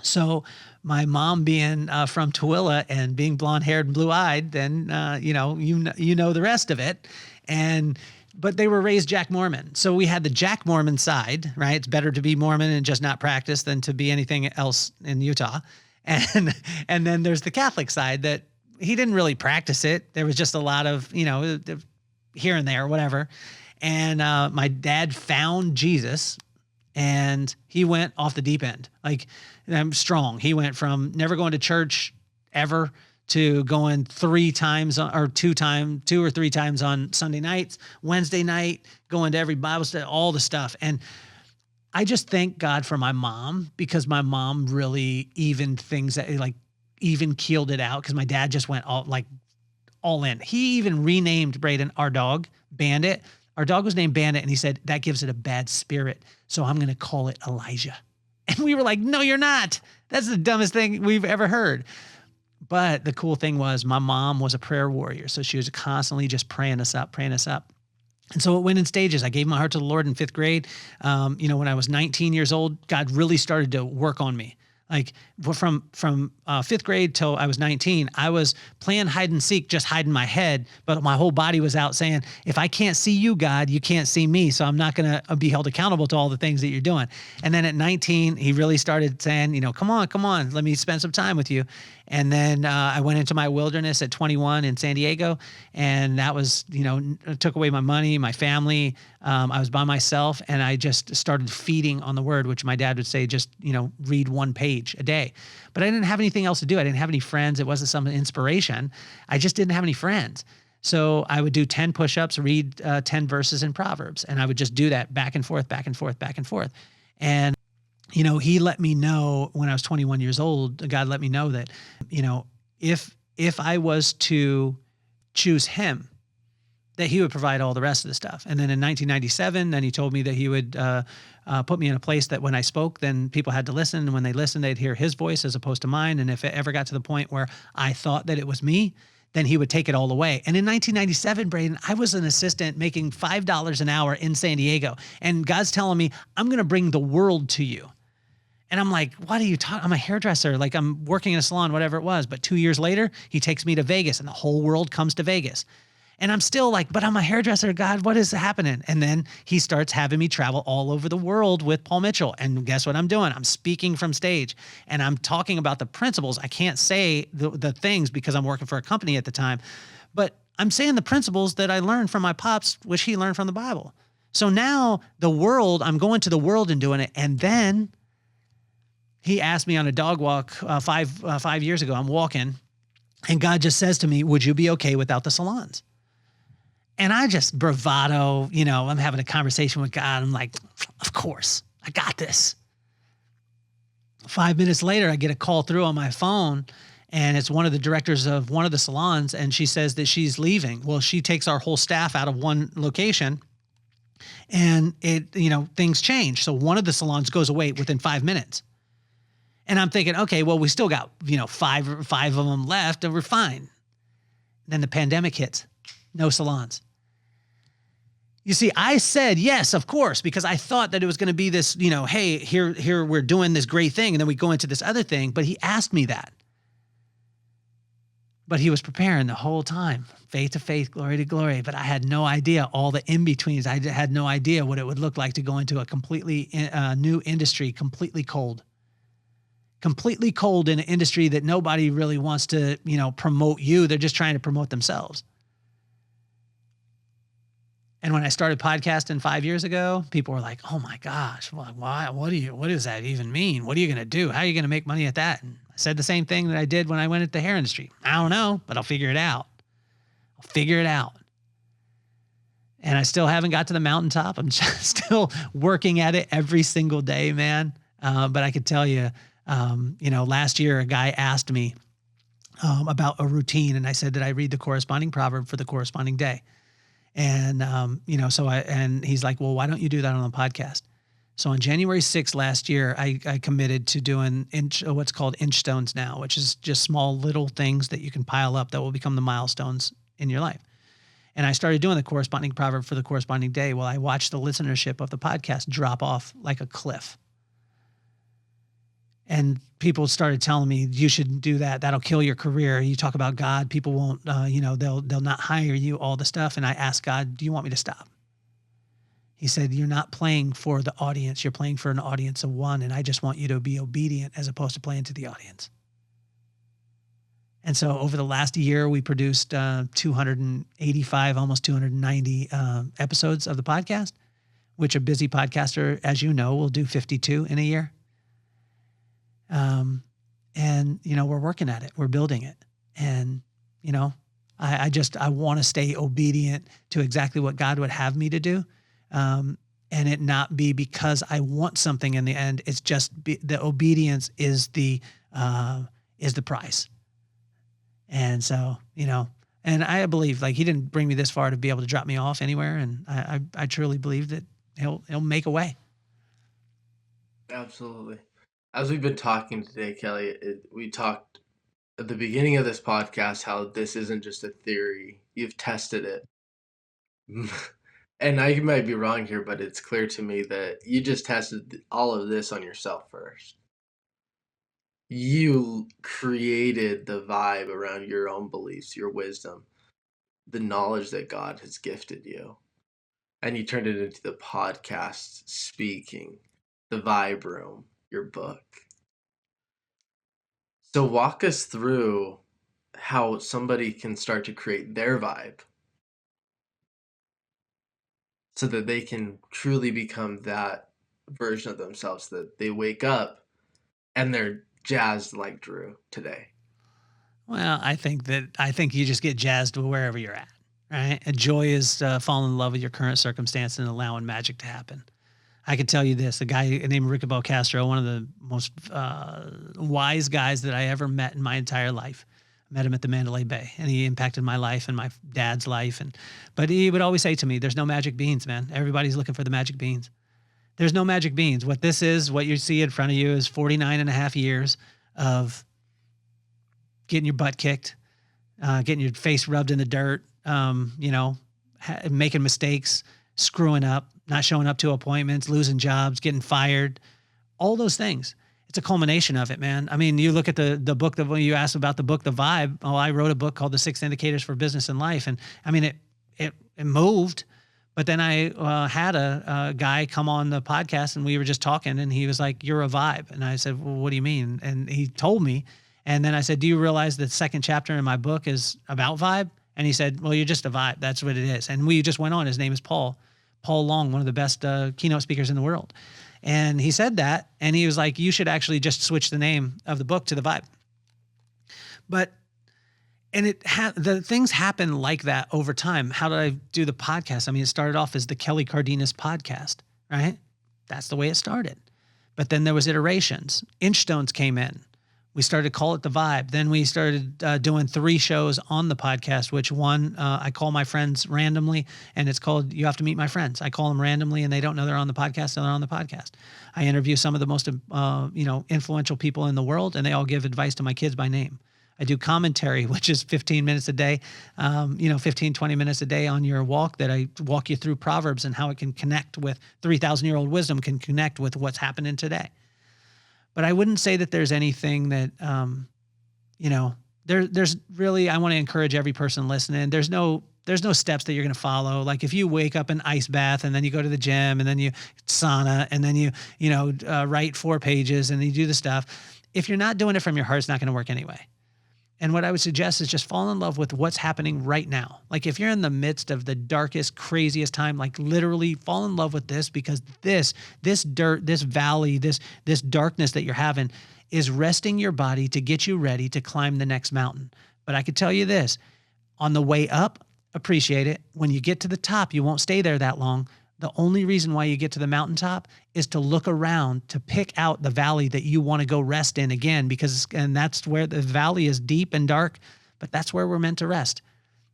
So my mom being from Tooele and being blonde-haired and blue-eyed, then you know the rest of it. But they were raised Jack Mormon. So we had the Jack Mormon side, right? It's better to be Mormon and just not practice than to be anything else in Utah. And then there's the Catholic side that he didn't really practice it. There was just a lot of, here and there, whatever. And my dad found Jesus, and he went off the deep end. Like, I'm strong. He went from never going to church ever to going 3 times or 2 or 3 times on Sunday nights, Wednesday night, going to every Bible study, all the stuff. And I just thank God for my mom, because my mom really evened things, even keeled it out, because my dad just went all in. He even renamed Braiden, our dog, Bandit. Our dog was named Bandit, and he said, that gives it a bad spirit, so I'm going to call it Elijah. And we were like, no, you're not. That's the dumbest thing we've ever heard. But the cool thing was, my mom was a prayer warrior. So she was constantly just praying us up. And so it went in stages. I gave my heart to the Lord in 5th grade. When I was 19 years old, God really started to work on me. Like, from 5th grade till I was 19, I was playing hide and seek, just hiding my head, but my whole body was out saying, if I can't see you, God, you can't see me. So I'm not going to be held accountable to all the things that you're doing. And then at 19, he really started saying, come on, let me spend some time with you. And then I went into my wilderness at 21 in San Diego, and that was, took away my money, my family. I was by myself, and I just started feeding on the word, which my dad would say, just, read one page a day. But I didn't have anything else to do. I didn't have any friends. It wasn't some inspiration. I just didn't have any friends. So I would do 10 push-ups, read 10 verses in Proverbs, and I would just do that back and forth, back and forth, back and forth. And he let me know when I was 21 years old, God let me know that, if I was to choose him, that he would provide all the rest of the stuff. And then in 1997, then he told me that he would put me in a place that when I spoke, then people had to listen. And when they listened, they'd hear his voice as opposed to mine. And if it ever got to the point where I thought that it was me, then he would take it all away. And in 1997, Braiden, I was an assistant making $5 an hour in San Diego. And God's telling me, I'm going to bring the world to you. And I'm like, what are you talking? I'm a hairdresser. Like, I'm working in a salon, whatever it was. But 2 years later, he takes me to Vegas and the whole world comes to Vegas. And I'm still like, but I'm a hairdresser. God, what is happening? And then he starts having me travel all over the world with Paul Mitchell. And guess what I'm doing? I'm speaking from stage and I'm talking about the principles. I can't say the things because I'm working for a company at the time, but I'm saying the principles that I learned from my pops, which he learned from the Bible. So now I'm going to the world and doing it. And then he asked me on a dog walk 5 years ago. I'm walking, and God just says to me, "Would you be okay without the salons?" And I just bravado, I'm having a conversation with God. I'm like, "Of course, I got this." 5 minutes later, I get a call through on my phone, and it's one of the directors of one of the salons, and she says that she's leaving. Well, she takes our whole staff out of one location, and things change. So one of the salons goes away within 5 minutes. And I'm thinking, okay, well, we still got, five of them left and we're fine. Then the pandemic hits, no salons. You see, I said, yes, of course, because I thought that it was going to be this, hey, here we're doing this great thing. And then we go into this other thing, but he asked me that. But he was preparing the whole time, faith to faith, glory to glory. But I had no idea all the in-betweens. I had no idea what it would look like to go into a completely new industry, completely cold in an industry that nobody really wants to, promote you. They're just trying to promote themselves. And when I started podcasting 5 years ago, people were like, "Oh my gosh, why? What does that even mean? What are you going to do? How are you going to make money at that?" And I said the same thing that I did when I went into the hair industry. I don't know, but I'll figure it out. And I still haven't got to the mountaintop. I'm just still working at it every single day, man. But I could tell you, last year a guy asked me about a routine, and I said that I read the corresponding proverb for the corresponding day. And and he's like, "Well, why don't you do that on the podcast?" So on January 6th last year, I committed to doing what's called inch stones now, which is just small little things that you can pile up that will become the milestones in your life. And I started doing the corresponding proverb for the corresponding day. Well, I watched the listenership of the podcast drop off like a cliff. And people started telling me, "You shouldn't do that. That'll kill your career. You talk about God, people won't, they'll not hire you," all the stuff. And I asked God, "Do you want me to stop?" He said, "You're not playing for the audience. You're playing for an audience of one. And I just want you to be obedient as opposed to playing to the audience." And so over the last year, we produced 285, almost 290 episodes of the podcast, which a busy podcaster, as you know, will do 52 in a year. We're working at it. We're building it. And, I want to stay obedient to exactly what God would have me to do. And it not be because I want something in the end. It's just the obedience is the price. And so, and I believe like he didn't bring me this far to be able to drop me off anywhere. And I truly believe that he'll make a way. Absolutely. As we've been talking today, Kelly, we talked at the beginning of this podcast how this isn't just a theory. You've tested it. And I might be wrong here, but it's clear to me that you just tested all of this on yourself first. You created the vibe around your own beliefs, your wisdom, the knowledge that God has gifted you. And you turned it into the podcast, speaking, the vibe room, your book. So walk us through how somebody can start to create their vibe so that they can truly become that version of themselves, that they wake up and they're jazzed like Drew today. Well, I think you just get jazzed wherever you're at, right? And joy is falling in love with your current circumstance and allowing magic to happen. I can tell you this: a guy named Ricky Castro, one of the most wise guys that I ever met in my entire life. I met him at the Mandalay Bay, and he impacted my life and my dad's life. But he would always say to me, "There's no magic beans, man. Everybody's looking for the magic beans. There's no magic beans. What this is, what you see in front of you, is 49 and a half years of getting your butt kicked, getting your face rubbed in the dirt, making mistakes, screwing up, not showing up to appointments, losing jobs, getting fired, all those things. It's a culmination of it, man. I mean, you look at the book that when you asked about the book, The Vibe. Oh, I wrote a book called The 6 Indicators for Business and Life. And I mean, it moved, but then I had a guy come on the podcast and we were just talking and he was like, "You're a vibe." And I said, "Well, what do you mean?" And he told me. And then I said, "Do you realize the second chapter in my book is about vibe?" And he said, "Well, you're just a vibe. That's what it is." And we just went on. His name is Paul Long, one of the best keynote speakers in the world. And he said that, and he was like, "You should actually just switch the name of the book to The Vibe." And the things happen like that over time. How did I do the podcast? I mean, it started off as the Kelly Cardenas podcast, right? That's the way it started. But then there was iterations. Inchstones came in. We started to call it The Vibe. Then we started doing 3 shows on the podcast, which one I call my friends randomly, and it's called You Have to Meet My Friends. I call them randomly, and they don't know they're on the podcast, so they're on the podcast. I interview some of the most influential people in the world, and they all give advice to my kids by name. I do commentary, which is 15 minutes a day, 15, 20 minutes a day on your walk, that I walk you through Proverbs and how it can connect with 3,000-year-old wisdom, can connect with what's happening today. But I wouldn't say that there's anything that, there's really, I want to encourage every person listening. There's no steps that you're going to follow. Like if you wake up in ice bath and then you go to the gym and then you sauna and then you write 4 pages and you do the stuff. If you're not doing it from your heart, it's not going to work anyway. And what I would suggest is just fall in love with what's happening right now. Like if you're in the midst of the darkest, craziest time, like literally fall in love with this, because this dirt, this valley, this darkness that you're having is resting your body to get you ready to climb the next mountain. But I could tell you this, on the way up, appreciate it. When you get to the top, you won't stay there that long. The only reason why you get to the mountaintop is to look around, to pick out the valley that you want to go rest in again, and that's where the valley is deep and dark, but that's where we're meant to rest.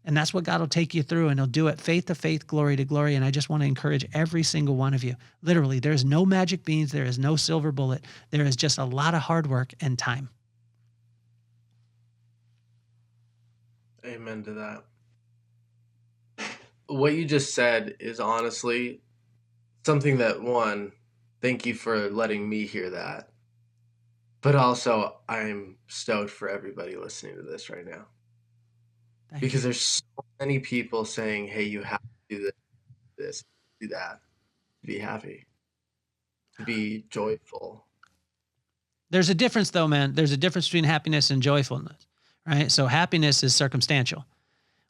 And that's what God will take you through, and he'll do it faith to faith, glory to glory. And I just want to encourage every single one of you. Literally, there's no magic beans. There is no silver bullet. There is just a lot of hard work and time. Amen to that. What you just said is honestly something that, one, thank you for letting me hear that. But also, I'm stoked for everybody listening to this right now. Because there's so many people saying, "Hey, you have to do this, do that, to be happy, to be joyful." There's a difference though, man. There's a difference between happiness and joyfulness, right? So happiness is circumstantial.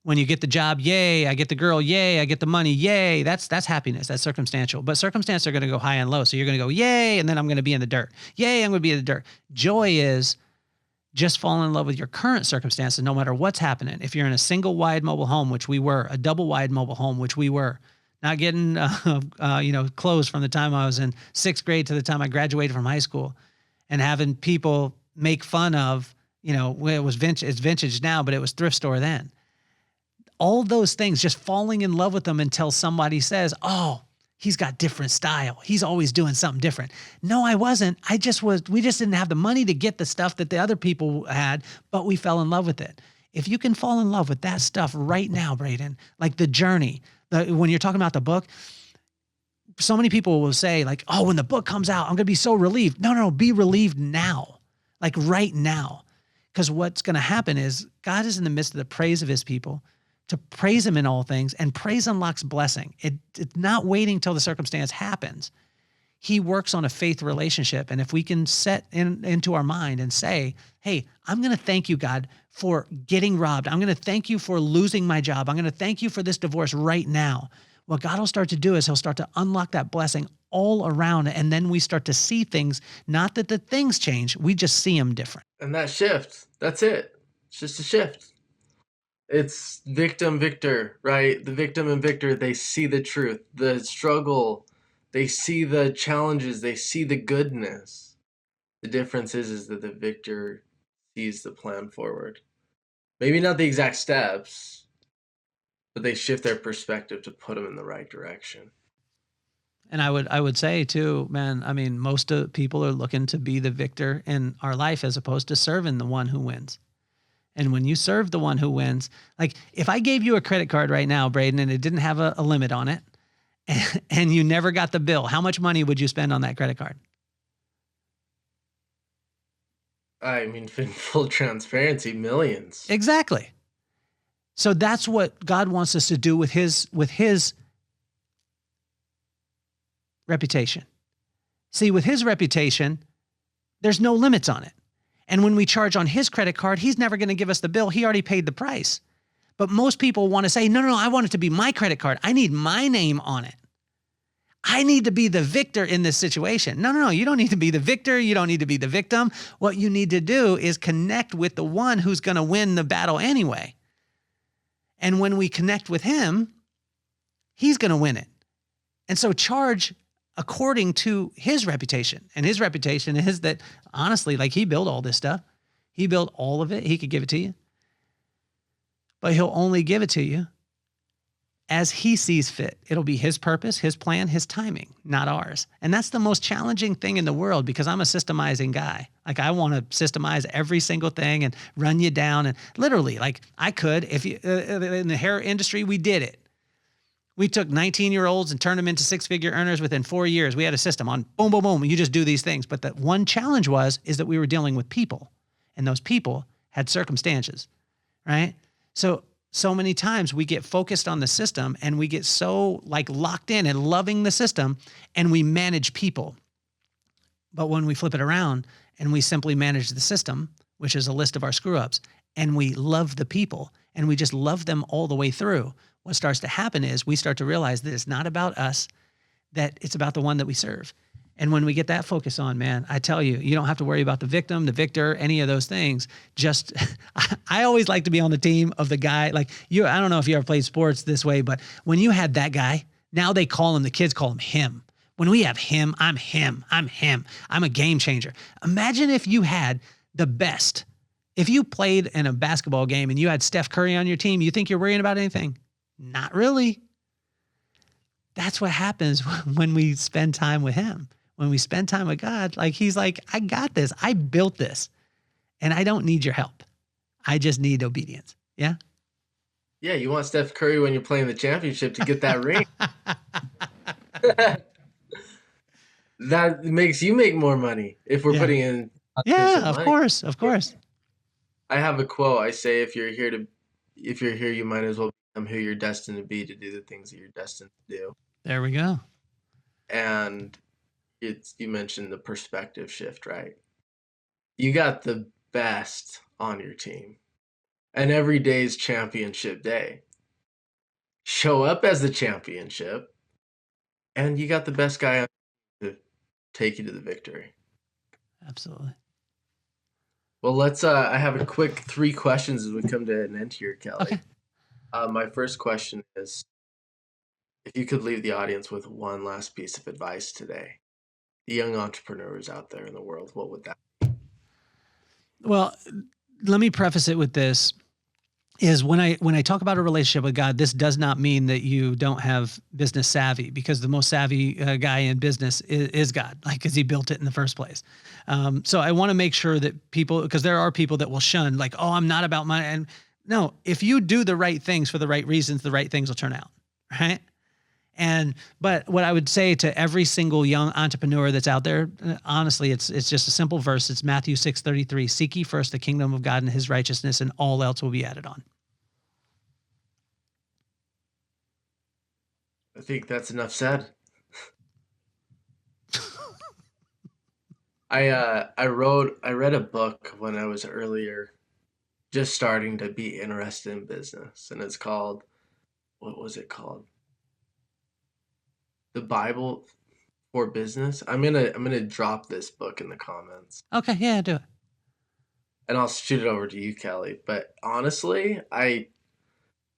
When you get the job, yay, I get the girl, yay, I get the money, yay. That's happiness. That's circumstantial. But circumstances are going to go high and low. So you're going to go, yay, and then I'm going to be in the dirt. Yay, I'm going to be in the dirt. Joy is just falling in love with your current circumstances, no matter what's happening. If you're in a single wide mobile home, which we were, a double wide mobile home, which we were, not getting clothes from the time I was in 6th grade to the time I graduated from high school, and having people make fun of, it was vintage. It's vintage now, but it was thrift store then. All those things, just falling in love with them until somebody says, "Oh, he's got different style. He's always doing something different." No, I wasn't. We just didn't have the money to get the stuff that the other people had, but we fell in love with it. If you can fall in love with that stuff right now, Braiden, like the journey, when you're talking about the book, so many people will say like, "Oh, when the book comes out, I'm going to be so relieved." No, be relieved now, like right now. Because what's going to happen is God is in the midst of the praise of his people, to praise him in all things, and praise unlocks blessing. It's not waiting till the circumstance happens. He works on a faith relationship. And if we can set into our mind and say, hey, I'm going to thank you, God, for getting robbed. I'm going to thank you for losing my job. I'm going to thank you for this divorce right now. What God will start to do is he'll start to unlock that blessing all around. And then we start to see things, not that the things change, we just see them different. And that shift, that's it. It's just a shift. It's victim, victor, right? The victim and victor, they see the truth, the struggle, they see the challenges, they see the goodness. The difference is that the victor sees the plan forward. Maybe not the exact steps, but they shift their perspective to put them in the right direction. And I would say too, man, I mean, most of people are looking to be the victor in our life as opposed to serving the one who wins. And when you serve the one who wins, like if I gave you a credit card right now, Braiden, and it didn't have a limit on it, and you never got the bill, how much money would you spend on that credit card? I mean, in full transparency, millions. Exactly. So that's what God wants us to do with his reputation. See, with his reputation, there's no limits on it. And when we charge on his credit card, he's never going to give us the bill. He already paid the price. But most people want to say, no, I want it to be my credit card. I need my name on it. I need to be the victor in this situation. No, you don't need to be the victor. You don't need to be the victim. What you need to do is connect with the one who's going to win the battle anyway. And when we connect with him, he's going to win it. And so charge according to his reputation. And his reputation is that, honestly, like he built all this stuff. He built all of it. He could give it to you. But he'll only give it to you as he sees fit. It'll be his purpose, his plan, his timing, not ours. And that's the most challenging thing in the world because I'm a systemizing guy. Like I want to systemize every single thing and run you down. And literally, like I could, if you, in the hair industry, we did it. We took 19-year-olds and turned them into six-figure earners within 4 years. We had a system on boom, boom, boom. You just do these things. But the one challenge is that we were dealing with people, and those people had circumstances, right? So many times we get focused on the system and we get so like locked in and loving the system and we manage people. But when we flip it around and we simply manage the system, which is a list of our screw ups, and we love the people and we just love them all the way through, what starts to happen is we start to realize that it's not about us, that it's about the one that we serve. And when we get that focus on, man, I tell you, you don't have to worry about the victim, the victor, any of those things. Just, I always like to be on the team of the guy. Like you, I don't know if you ever played sports this way, but when you had that guy, now they call him, the kids call him him. When we have him, I'm him. I'm a game changer. Imagine if you had the best. If you played in a basketball game and you had Steph Curry on your team, you think you're worrying about anything? Not really. That's what happens when we spend time with him. When we spend time with God, like he's like, I got this. I built this and I don't need your help. I just need obedience. Yeah. Yeah. You want Steph Curry when you're playing the championship to get that ring. That makes you make more money if we're putting in. Yeah, of course. I have a quote. I say, if you're here, you might as well become who you're destined to be, to do the things that you're destined to do. There we go. And you mentioned the perspective shift, right? You got the best on your team, and every day is championship day. Show up as the championship, and you got the best guy on to take you to the victory. Absolutely. Well, let's. I have a quick 3 questions as we come to an end here, Kelly. Okay. My first question is, if you could leave the audience with one last piece of advice today, the young entrepreneurs out there in the world, what would that be? Well, let me preface it with this. Is when I talk about a relationship with God, this does not mean that you don't have business savvy, because the most savvy guy in business is God, like, because he built it in the first place. So I want to make sure that people, because there are people that will shun, like, oh, I'm not about money. And no, if you do the right things for the right reasons, the right things will turn out, right? But what I would say to every single young entrepreneur that's out there, honestly, it's just a simple verse. It's Matthew 6:33. Seek ye first the kingdom of God and his righteousness, and all else will be added on. I think that's enough said. I read a book when I was earlier, just starting to be interested in business, and it's called, what was it called? The Bible for Business. I'm gonna drop this book in the comments, Okay, yeah, do it. and I'll shoot it over to you, Kelly. But honestly, I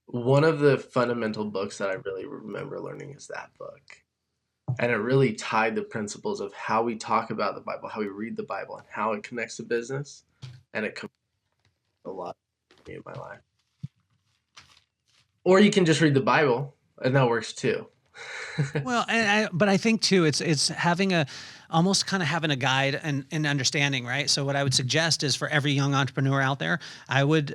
one of the fundamental books that I really remember learning is that book. And it really tied the principles of how we talk about the Bible, how we read the Bible, and how it connects to business. And it comes a lot for me in my life. Or you can just read the Bible, and that works too. Well, but I think too, it's having a almost kind of having a guide and understanding, right? So what I would suggest is for every young entrepreneur out there, I would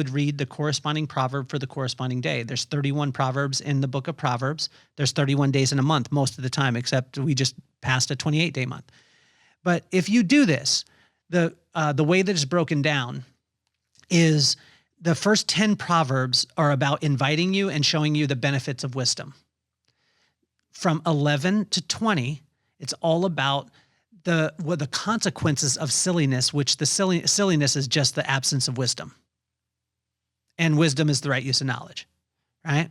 read the corresponding proverb for the corresponding day. There's 31 proverbs in the book of Proverbs. There's 31 days in a month most of the time, except we just passed a 28-day month. But if you do this, the way that it's broken down is the first 10 proverbs are about inviting you and showing you the benefits of wisdom. From 11 to 20, it's all about the consequences of silliness, which the silliness is just the absence of wisdom. And wisdom is the right use of knowledge, right?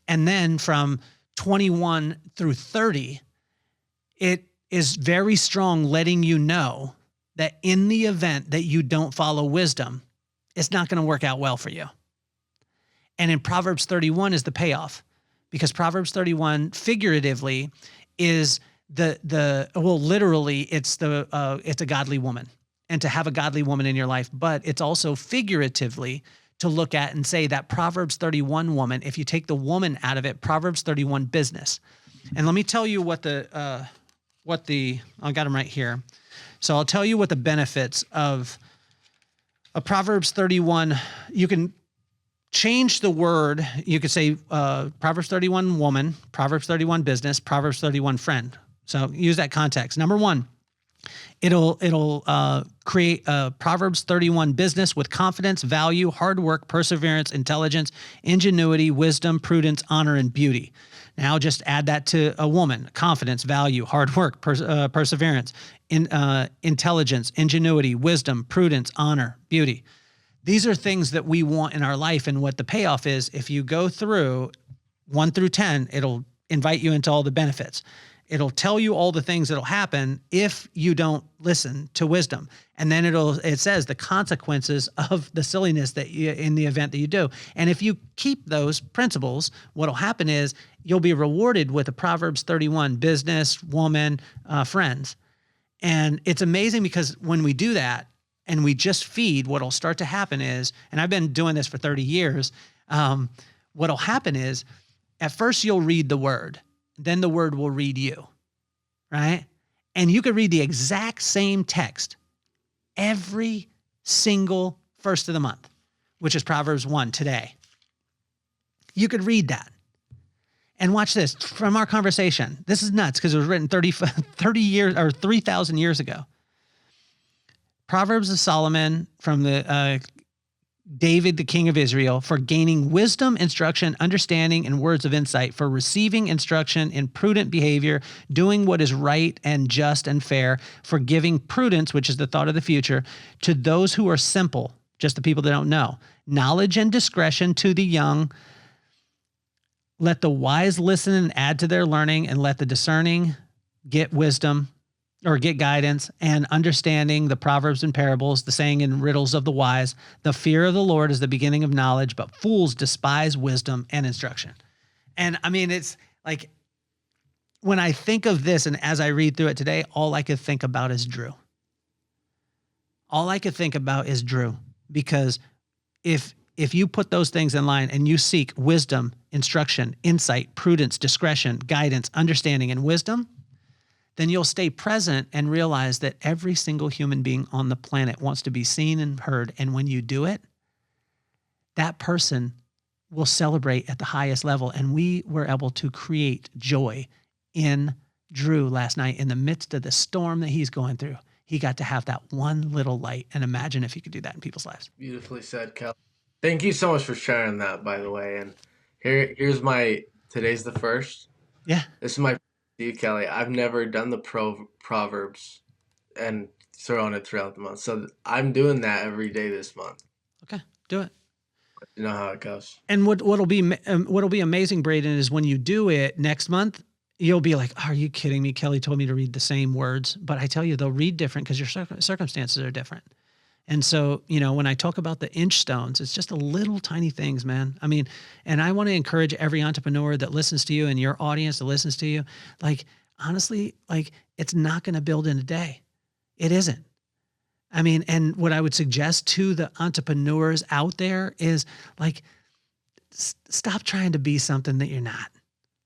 And then from 21 through 30, it is very strong letting you know that in the event that you don't follow wisdom, it's not going to work out well for you. And in Proverbs 31 is the payoff, because Proverbs 31 figuratively is literally it's a godly woman, and to have a godly woman in your life, but it's also figuratively to look at and say that Proverbs 31 woman, if you take the woman out of it, Proverbs 31 business. And let me tell you I got them right here. So I'll tell you what the benefits of a Proverbs 31, you can change the word. You could say Proverbs 31 woman, Proverbs 31 business, Proverbs 31 friend. So use that context. Number one, it'll create a Proverbs 31 business with confidence, value, hard work, perseverance, intelligence, ingenuity, wisdom, prudence, honor, and beauty. Now just add that to a woman: confidence, value, hard work, perseverance, intelligence, ingenuity, wisdom, prudence, honor, beauty. These are things that we want in our life. And what the payoff is, if you go through 1 through 10, it'll invite you into all the benefits. It'll tell you all the things that'll happen if you don't listen to wisdom. And then it says the consequences of the silliness that in the event that you do. And if you keep those principles, what'll happen is you'll be rewarded with a Proverbs 31 business, woman, friends. And it's amazing, because when we do that, and we just feed, what'll start to happen is, and I've been doing this for 30 years, what'll happen is, at first you'll read the word, then the word will read you, right? And you could read the exact same text every single first of the month, which is Proverbs 1 today. You could read that. And watch this, from our conversation. This is nuts, because it was written 30 years or 3,000 years ago. Proverbs of Solomon from the David, the king of Israel, for gaining wisdom, instruction, understanding, and words of insight, for receiving instruction in prudent behavior, doing what is right and just and fair, for giving prudence, which is the thought of the future, to those who are simple, just the people that don't know, knowledge and discretion to the young. Let the wise listen and add to their learning, and let the discerning get wisdom, or get guidance and understanding, the proverbs and parables, the saying and riddles of the wise. The fear of the Lord is the beginning of knowledge, but fools despise wisdom and instruction. And I mean, it's like, when I think of this and as I read through it today, all I could think about is Drew. All I could think about is Drew, because if you put those things in line and you seek wisdom, instruction, insight, prudence, discretion, guidance, understanding, and wisdom, then you'll stay present and realize that every single human being on the planet wants to be seen and heard. And when you do it, that person will celebrate at the highest level. And we were able to create joy in Drew last night in the midst of the storm that he's going through. He got to have that one little light, and imagine if he could do that in people's lives. Beautifully said, Kel. Thank you so much for sharing that, by the way. And here's today's the first. Yeah. This is my you, Kelly. I've never done the Proverbs and throwing it throughout the month. So I'm doing that every day this month. Okay, do it. You know how it goes. And what'll be amazing, Braiden, is when you do it next month, you'll be like, "Are you kidding me? Kelly told me to read the same words," but I tell you, they'll read different because your circumstances are different. And so, when I talk about the inch stones, it's just a little tiny things, man. I mean, and I want to encourage every entrepreneur that listens to you and your audience that listens to you, like, honestly, like, it's not going to build in a day. It isn't. I mean, and what I would suggest to the entrepreneurs out there is like, stop trying to be something that you're not.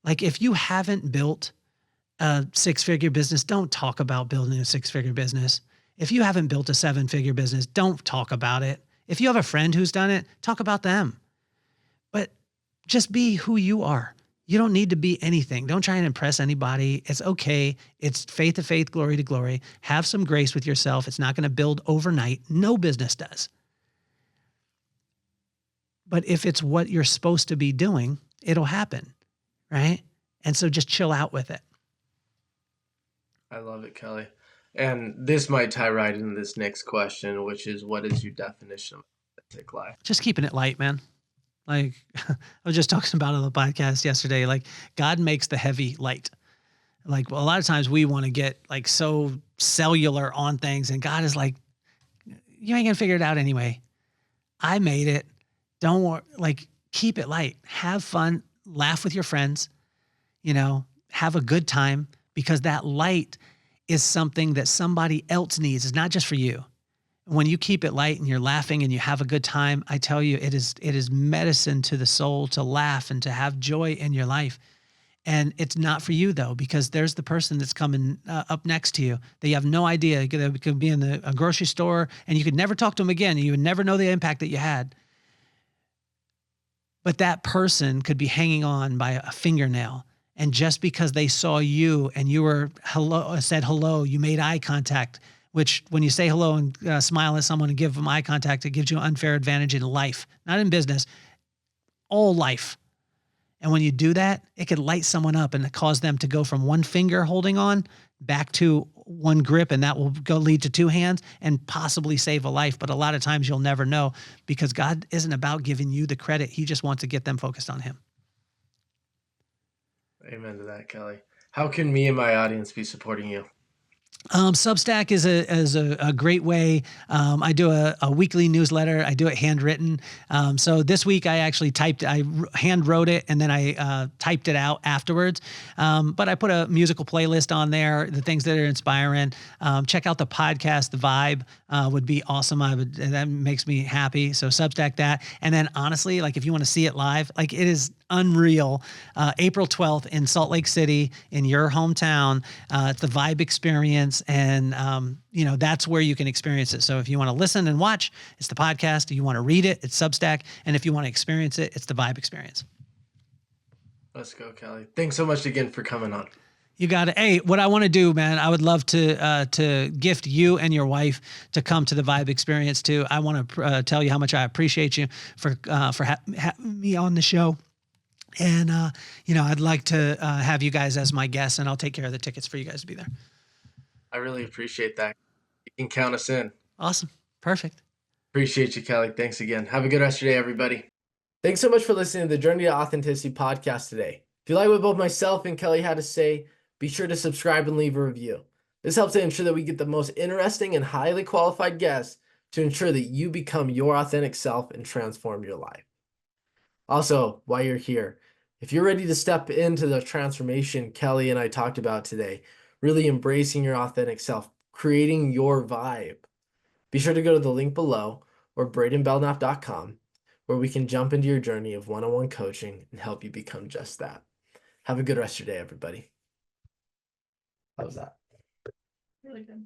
Like, if you haven't built a 6-figure business, don't talk about building a 6-figure business. If you haven't built a 7-figure business, don't talk about it. If you have a friend who's done it, talk about them. But just be who you are. You don't need to be anything. Don't try and impress anybody. It's okay. It's faith to faith, glory to glory. Have some grace with yourself. It's not going to build overnight. No business does. But if it's what you're supposed to be doing, it'll happen, right? And so just chill out with it. I love it, Kelly. And this might tie right into this next question, which is, what is your definition of authentic life? Just keeping it light, man. Like, I was just talking about it on the podcast yesterday. Like, God makes the heavy light. Like, well, a lot of times we want to get like so cellular on things, and God is like, you ain't gonna figure it out anyway. I made it. Don't worry. Like, keep it light. Have fun. Laugh with your friends. Have a good time, because that light is something that somebody else needs. It's not just for you. When you keep it light and you're laughing and you have a good time, I tell you, it is medicine to the soul to laugh and to have joy in your life. And it's not for you, though, because there's the person that's coming up next to you that you have no idea. They could be in a grocery store and you could never talk to them again. You would never know the impact that you had. But that person could be hanging on by a fingernail. And just because they saw you and you were said hello, you made eye contact, which when you say hello and smile at someone and give them eye contact, it gives you an unfair advantage in life, not in business, all life. And when you do that, it could light someone up and cause them to go from one finger holding on back to one grip, and that will lead to 2 hands and possibly save a life. But a lot of times you'll never know, because God isn't about giving you the credit. He just wants to get them focused on him. Amen to that, Kelly. How can me and my audience be supporting you? Substack is a great way. I do a weekly newsletter. I do it handwritten. So this week I actually hand wrote it, and then I typed it out afterwards. But I put a musical playlist on there, the things that are inspiring. Check out the podcast. The Vibe would be awesome. That makes me happy. So Substack that. And then honestly, like, if you want to see it live, like, it is unreal. April 12th in Salt Lake City, in your hometown. It's the Vibe Experience. And, that's where you can experience it. So if you want to listen and watch, it's the podcast. If you want to read it, it's Substack. And if you want to experience it, it's the Vibe Experience. Let's go, Kelly. Thanks so much again for coming on. You got it. Hey, what I want to do, man, I would love to gift you and your wife to come to the Vibe Experience too. I want to tell you how much I appreciate you for having me on the show. And, I'd like to have you guys as my guests, and I'll take care of the tickets for you guys to be there. I really appreciate that. You can count us in. Awesome. Perfect. Appreciate you, Kelly. Thanks again. Have a good rest of your day, everybody. Thanks so much for listening to the Journey to Authenticity podcast today. If you like what both myself and Kelly had to say, be sure to subscribe and leave a review. This helps to ensure that we get the most interesting and highly qualified guests to ensure that you become your authentic self and transform your life. Also, while you're here, if you're ready to step into the transformation Kelly and I talked about today, really embracing your authentic self, creating your vibe, be sure to go to the link below or braidenbelnap.com, where we can jump into your journey of one-on-one coaching and help you become just that. Have a good rest of your day, everybody. How was that? Really good.